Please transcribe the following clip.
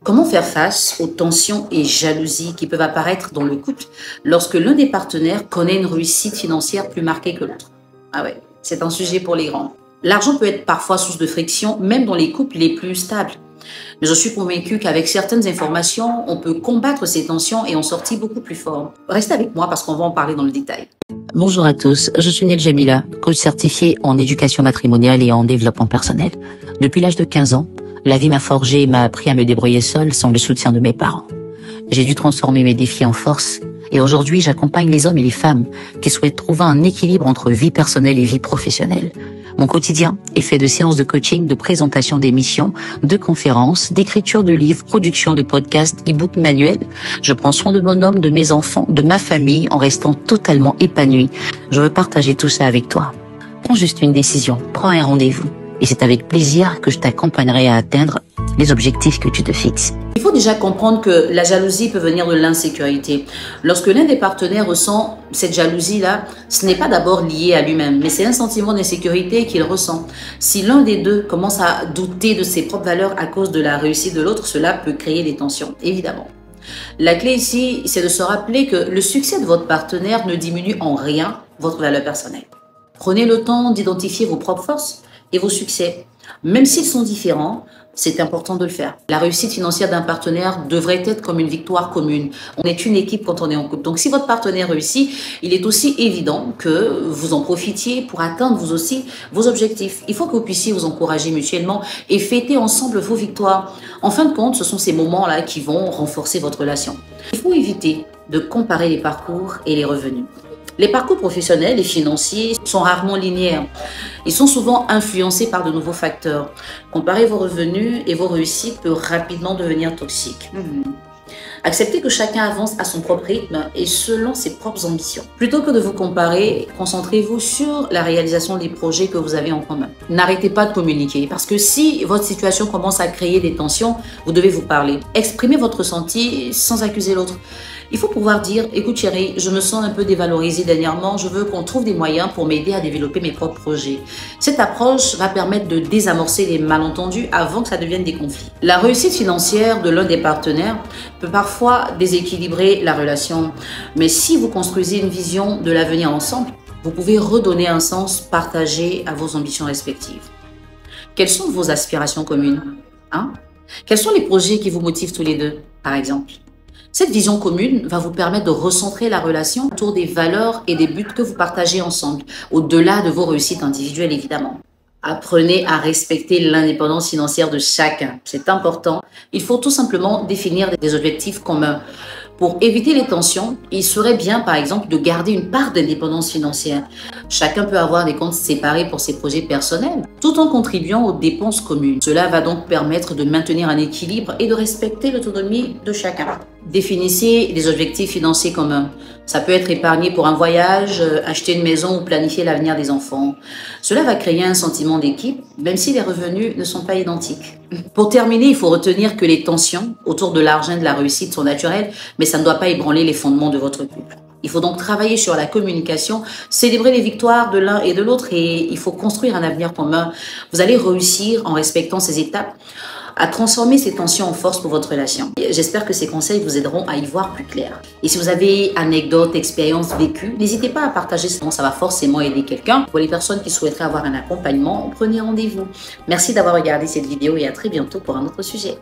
Comment faire face aux tensions et jalousies qui peuvent apparaître dans le couple lorsque l'un des partenaires connaît une réussite financière plus marquée que l'autre? Ah ouais, c'est un sujet pour les grands. L'argent peut être parfois source de friction, même dans les couples les plus stables. Mais je suis convaincue qu'avec certaines informations, on peut combattre ces tensions et en sortir beaucoup plus fort. Restez avec moi parce qu'on va en parler dans le détail. Bonjour à tous, je suis Nel Jamila, coach certifié en éducation matrimoniale et en développement personnel. Depuis l'âge de 15 ans, la vie m'a forgé et m'a appris à me débrouiller seule sans le soutien de mes parents. J'ai dû transformer mes défis en force et aujourd'hui j'accompagne les hommes et les femmes qui souhaitent trouver un équilibre entre vie personnelle et vie professionnelle. Mon quotidien est fait de séances de coaching, de présentation d'émissions, de conférences, d'écriture de livres, production de podcasts, e-books, manuels. Je prends soin de mon homme, de mes enfants, de ma famille en restant totalement épanouie. Je veux partager tout ça avec toi. Prends juste une décision, prends un rendez-vous. Et c'est avec plaisir que je t'accompagnerai à atteindre les objectifs que tu te fixes. Il faut déjà comprendre que la jalousie peut venir de l'insécurité. Lorsque l'un des partenaires ressent cette jalousie-là, ce n'est pas d'abord lié à lui-même, mais c'est un sentiment d'insécurité qu'il ressent. Si l'un des deux commence à douter de ses propres valeurs à cause de la réussite de l'autre, cela peut créer des tensions, évidemment. La clé ici, c'est de se rappeler que le succès de votre partenaire ne diminue en rien votre valeur personnelle. Prenez le temps d'identifier vos propres forces et vos succès. Même s'ils sont différents, c'est important de le faire. La réussite financière d'un partenaire devrait être comme une victoire commune. On est une équipe quand on est en couple. Donc si votre partenaire réussit, il est aussi évident que vous en profitiez pour atteindre vous aussi vos objectifs. Il faut que vous puissiez vous encourager mutuellement et fêter ensemble vos victoires. En fin de compte, ce sont ces moments-là qui vont renforcer votre relation. Il faut éviter de comparer les parcours et les revenus. Les parcours professionnels et financiers sont rarement linéaires. Ils sont souvent influencés par de nouveaux facteurs. Comparer vos revenus et vos réussites peut rapidement devenir toxique. Acceptez que chacun avance à son propre rythme et selon ses propres ambitions. Plutôt que de vous comparer, concentrez-vous sur la réalisation des projets que vous avez en commun. N'arrêtez pas de communiquer parce que si votre situation commence à créer des tensions, vous devez vous parler. Exprimez votre ressenti sans accuser l'autre. Il faut pouvoir dire « Écoute chérie, je me sens un peu dévalorisée dernièrement, je veux qu'on trouve des moyens pour m'aider à développer mes propres projets. » Cette approche va permettre de désamorcer les malentendus avant que ça devienne des conflits. La réussite financière de l'un des partenaires peut parfois déséquilibrer la relation, mais si vous construisez une vision de l'avenir ensemble, vous pouvez redonner un sens partagé à vos ambitions respectives. Quelles sont vos aspirations communes? Quels sont les projets qui vous motivent tous les deux, par exemple? Cette vision commune va vous permettre de recentrer la relation autour des valeurs et des buts que vous partagez ensemble, au-delà de vos réussites individuelles évidemment. Apprenez à respecter l'indépendance financière de chacun, c'est important. Il faut tout simplement définir des objectifs communs. Pour éviter les tensions, il serait bien par exemple de garder une part d'indépendance financière. Chacun peut avoir des comptes séparés pour ses projets personnels, tout en contribuant aux dépenses communes. Cela va donc permettre de maintenir un équilibre et de respecter l'autonomie de chacun. Définissez des objectifs financiers communs. Ça peut être épargner pour un voyage, acheter une maison ou planifier l'avenir des enfants. Cela va créer un sentiment d'équipe, même si les revenus ne sont pas identiques. Pour terminer, il faut retenir que les tensions autour de l'argent et de la réussite sont naturelles, mais ça ne doit pas ébranler les fondements de votre couple. Il faut donc travailler sur la communication, célébrer les victoires de l'un et de l'autre et il faut construire un avenir commun. Vous allez réussir en respectant ces étapes à transformer ces tensions en force pour votre relation. J'espère que ces conseils vous aideront à y voir plus clair. Et si vous avez anecdotes, expériences vécues, n'hésitez pas à partager, sinon ça va forcément aider quelqu'un. Pour les personnes qui souhaiteraient avoir un accompagnement, prenez rendez-vous. Merci d'avoir regardé cette vidéo et à très bientôt pour un autre sujet.